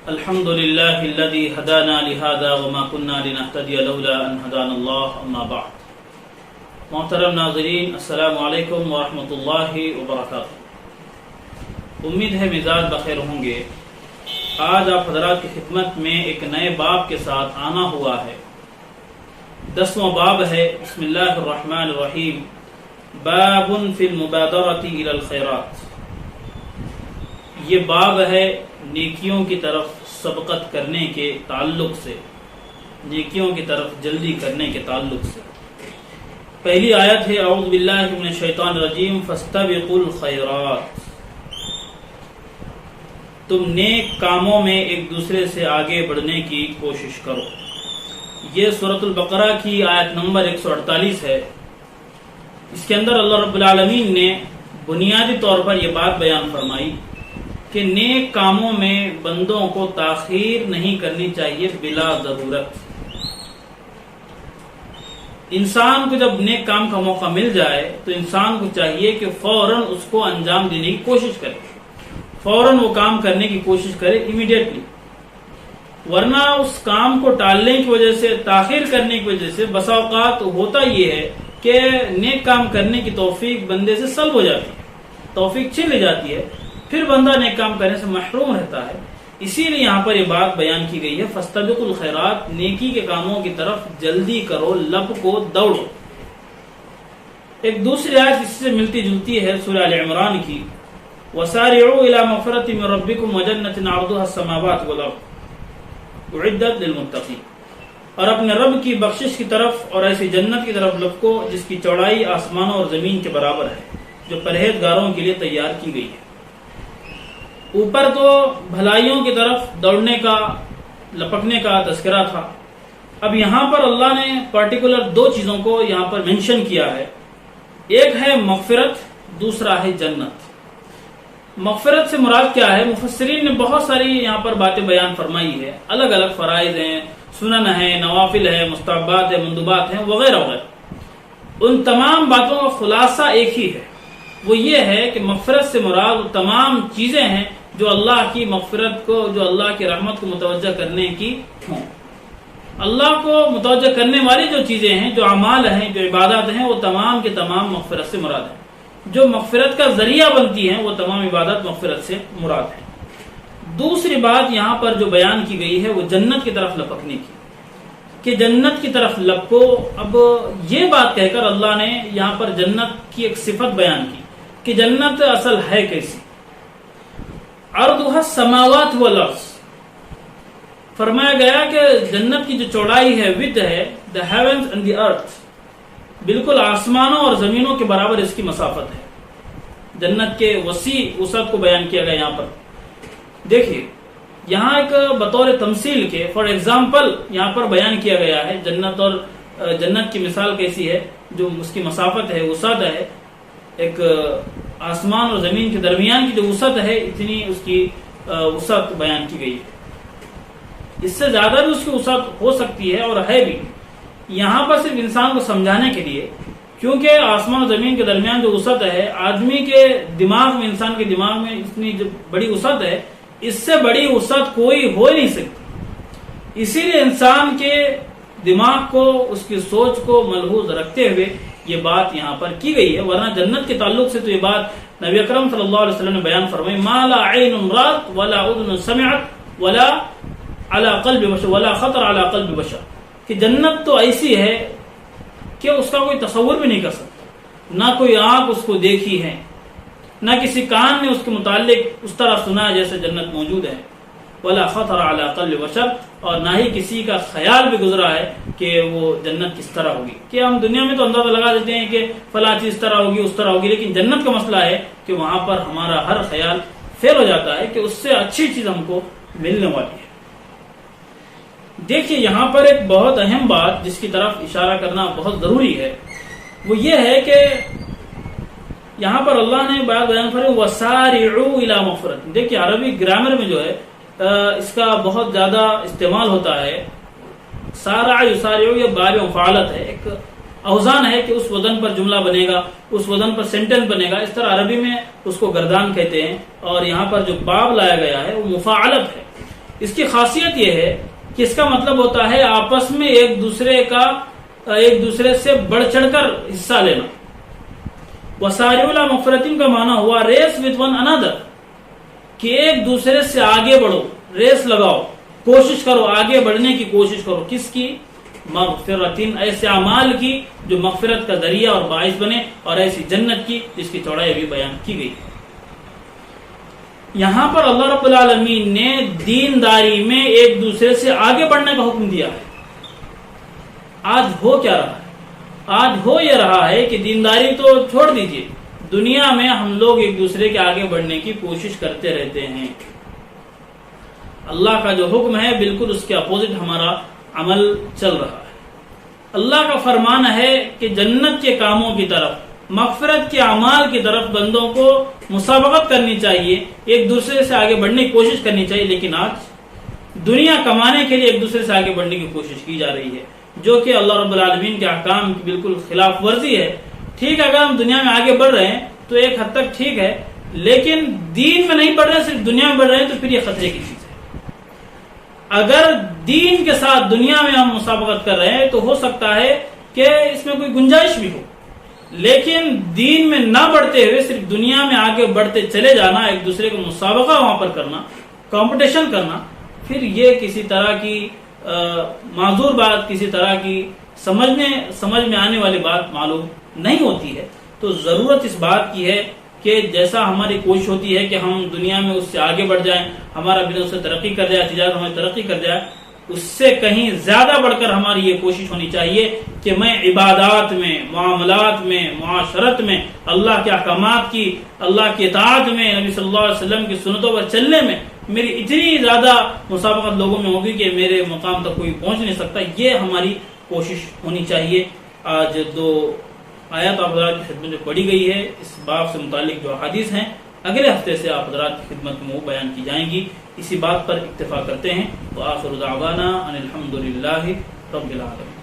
الحمد لله الذي هدانا لهذا وما كنا لنهتدي لولا ان هدانا الله اما بعد. محترم ناظرین، السلام علیکم ورحمۃ اللہ وبرکاتہ. امید ہے مزاج بخیر ہوں گے. آج آپ حضرات کی خدمت میں ایک نئے باب کے ساتھ آنا ہوا ہے. 10واں باب ہے. بسم اللہ الرحمن الرحیم. باب فی المبادرۃ الی الخیرات. یہ باب ہے نیکیوں کی طرف سبقت کرنے کے تعلق سے، نیکیوں کی طرف جلدی کرنے کے تعلق سے. پہلی آیت ہے اعوذ باللہ من الشیطان الرجیم فاستبقوا الخیرات. تم نیک کاموں میں ایک دوسرے سے آگے بڑھنے کی کوشش کرو. یہ سورۃ البقرہ کی آیت نمبر 148 ہے. اس کے اندر اللہ رب العالمین نے بنیادی طور پر یہ بات بیان فرمائی کہ نیک کاموں میں بندوں کو تاخیر نہیں کرنی چاہیے بلا ضرورت. انسان کو جب نیک کام کا موقع مل جائے تو انسان کو چاہیے کہ فوراً اس کو انجام دینے کی کوشش کرے، فوراً وہ کام کرنے کی کوشش کرے امیڈیٹلی. ورنہ اس کام کو ٹالنے کی وجہ سے، تاخیر کرنے کی وجہ سے بسا اوقات ہوتا یہ ہے کہ نیک کام کرنے کی توفیق بندے سے سلب ہو جاتی ہے، توفیق چھین لی جاتی ہے، پھر بندہ نیک کام کرنے سے محروم رہتا ہے. اسی لیے یہاں پر یہ بات بیان کی گئی ہے فاستبقوا الخیرات. نیکی کے کاموں کی طرف جلدی کرو، لب کو دوڑو. ایک دوسری آیت اس سے ملتی جلتی ہے سورہ ال عمران کی. وسارعوا الى مغفرۃ من ربکم وجنۃ عرضها السماوات والارض اعدت للمتقین. اور اپنے رب کی بخشش کی طرف اور ایسی جنت کی طرف لپکو جس کی چوڑائی آسمانوں اور زمین کے برابر ہے، جو پرہیزگاروں کے لیے تیار کی گئی ہے. اوپر تو بھلائیوں کی طرف دوڑنے کا، لپکنے کا تذکرہ تھا. اب یہاں پر اللہ نے پرٹیکولر دو چیزوں کو یہاں پر مینشن کیا ہے. ایک ہے مغفرت، دوسرا ہے جنت. مغفرت سے مراد کیا ہے؟ مفسرین نے بہت ساری یہاں پر باتیں بیان فرمائی ہے. الگ الگ فرائض ہیں، سنن ہیں، نوافل ہیں، مستحبات ہیں، مندوبات ہیں، وغیرہ وغیرہ. ان تمام باتوں کا خلاصہ ایک ہی ہے. وہ یہ ہے کہ مغفرت سے مراد وہ تمام چیزیں ہیں جو اللہ کی مغفرت کو، جو اللہ کی رحمت کو متوجہ کرنے کی ہوں. اللہ کو متوجہ کرنے والی جو چیزیں ہیں، جو اعمال ہیں، جو عبادات ہیں، وہ تمام کے تمام مغفرت سے مراد ہیں. جو مغفرت کا ذریعہ بنتی ہیں وہ تمام عبادات مغفرت سے مراد ہیں. دوسری بات یہاں پر جو بیان کی گئی ہے وہ جنت کی طرف لپکنے کی، کہ جنت کی طرف لپکو. اب یہ بات کہہ کر اللہ نے یہاں پر جنت کی ایک صفت بیان کی کہ جنت اصل ہے کیسی. عرضها السماوات والارض. فرمایا گیا کہ جنت کی جو چوڑائی ہے، width ہے، the heavens and the earth، بالکل آسمانوں اور زمینوں کے برابر اس کی مسافت ہے. جنت کے وسیع وسعت کو بیان کیا گیا. یہاں پر دیکھیے، یہاں ایک بطور تمثیل کے، فار ایگزامپل یہاں پر بیان کیا گیا ہے جنت. اور جنت کی مثال کیسی ہے؟ جو اس کی مسافت ہے، وسعت ہے، ایک آسمان اور زمین کے درمیان کی جو وسعت ہے، اتنی اس کی وسعت بیان کی گئی ہے. اس سے زیادہ بھی اس کی وسعت ہو سکتی ہے اور ہے بھی. یہاں پر صرف انسان کو سمجھانے کے لیے، کیونکہ آسمان اور زمین کے درمیان جو وسعت ہے، آدمی کے دماغ میں، انسان کے دماغ میں اتنی جو بڑی وسعت ہے، اس سے بڑی وسعت کوئی ہو ہی نہیں سکتی. اسی لیے انسان کے دماغ کو، اس کی سوچ کو ملحوظ رکھتے ہوئے یہ بات یہاں پر کی گئی ہے. ورنہ جنت کے تعلق سے تو یہ بات نبی اکرم صلی اللہ علیہ وسلم نے بیان فرمائی، ما لا عین رات ولا اذن سمعت ولا علی قلب بشر ولا خطر علی قلب بشر. کہ جنت تو ایسی ہے کہ اس کا کوئی تصور بھی نہیں کر سکتا. نہ کوئی آنکھ اس کو دیکھی ہے، نہ کسی کان نے اس کے متعلق اس طرح سنا جیسے جنت موجود ہے. ولا خطر علی قلب بشر. اور نہ ہی کسی کا خیال بھی گزرا ہے کہ وہ جنت کس طرح ہوگی. کہ ہم دنیا میں تو اندازہ لگا دیتے ہیں کہ فلاں چیز اس طرح ہوگی، اس طرح ہوگی، لیکن جنت کا مسئلہ ہے کہ وہاں پر ہمارا ہر خیال فیل ہو جاتا ہے کہ اس سے اچھی چیز ہم کو ملنے والی ہے. دیکھیے، یہاں پر ایک بہت اہم بات جس کی طرف اشارہ کرنا بہت ضروری ہے، وہ یہ ہے کہ یہاں پر اللہ نے بات بیان فرمائی وسارعوا الی مغفرۃ. دیکھیے، عربی گرامر میں جو ہے اس کا بہت زیادہ استعمال ہوتا ہے. سارع یسارع یہ باب مفعلت ہے، ایک اوزان ہے کہ اس وزن پر جملہ بنے گا، اس وزن پر سینٹنس بنے گا. اس طرح عربی میں اس کو گردان کہتے ہیں. اور یہاں پر جو باب لایا گیا ہے وہ مفاعلت ہے. اس کی خاصیت یہ ہے کہ اس کا مطلب ہوتا ہے آپس میں ایک دوسرے سے بڑھ چڑھ کر حصہ لینا. وَسَارِعُوا إِلَىٰ مَغْفِرَةٍ کا معنی ہوا ریس وتھ ون انادر، کہ ایک دوسرے سے آگے بڑھو، ریس لگاؤ، کوشش کرو، آگے بڑھنے کی کوشش کرو. کس کی؟ مغفرتن، ایسے اعمال کی جو مغفرت کا ذریعہ اور باعث بنے، اور ایسی جنت کی جس کی چوڑائی ابھی بیان کی گئی. یہاں پر اللہ رب العالمین نے دینداری میں ایک دوسرے سے آگے بڑھنے کا حکم دیا ہے. آج ہو کیا رہا ہے؟ آج ہو یہ رہا ہے کہ دینداری تو چھوڑ دیجیے، دنیا میں ہم لوگ ایک دوسرے کے آگے بڑھنے کی کوشش کرتے رہتے ہیں. اللہ کا جو حکم ہے بالکل اس کے اپوزٹ ہمارا عمل چل رہا ہے. اللہ کا فرمان ہے کہ جنت کے کاموں کی طرف، مغفرت کے اعمال کی طرف بندوں کو مسابقت کرنی چاہیے، ایک دوسرے سے آگے بڑھنے کی کوشش کرنی چاہیے. لیکن آج دنیا کمانے کے لیے ایک دوسرے سے آگے بڑھنے کی کوشش کی جا رہی ہے، جو کہ اللہ رب العالمین کے احکام کی بالکل خلاف ورزی ہے. ٹھیک ہے، اگر ہم دنیا میں آگے بڑھ رہے ہیں تو ایک حد تک ٹھیک ہے، لیکن دین میں نہیں بڑھ رہے، صرف دنیا میں بڑھ رہے ہیں تو پھر یہ خطرے کی چیز ہے. اگر دین کے ساتھ دنیا میں ہم مسابقت کر رہے ہیں تو ہو سکتا ہے کہ اس میں کوئی گنجائش بھی ہو، لیکن دین میں نہ بڑھتے ہوئے صرف دنیا میں آگے بڑھتے چلے جانا، ایک دوسرے کو مسابقہ وہاں پر کرنا، کمپٹیشن کرنا، پھر یہ کسی طرح کی معذور بات، کسی طرح کی سمجھ میں آنے والی بات معلوم نہیں ہوتی ہے. تو ضرورت اس بات کی ہے کہ جیسا ہماری کوشش ہوتی ہے کہ ہم دنیا میں اس سے آگے بڑھ جائیں، ہمارا بزنس اس سے ترقی کر جائے، تجارت ہماری ترقی کر جائے، اس سے کہیں زیادہ بڑھ کر ہماری یہ کوشش ہونی چاہیے کہ میں عبادات میں، معاملات میں، معاشرت میں، اللہ کے احکامات کی، اللہ کی اطاعت میں، نبی صلی اللہ علیہ وسلم کی سنتوں پر چلنے میں میری اتنی زیادہ مسابقت لوگوں میں ہوگی کہ میرے مقام تک کوئی پہنچ نہیں سکتا. یہ ہماری کوشش ہونی چاہیے. آج 2 آیات آپ حضرات کی خدمت میں پڑھی گئی ہے. اس باب سے متعلق جو احادیث ہیں اگلے ہفتے سے آپ حضرات کی خدمت میں وہ بیان کی جائیں گی. اسی بات پر اکتفا کرتے ہیں. وآخر دعوانا ان الحمد للہ رب العالمین.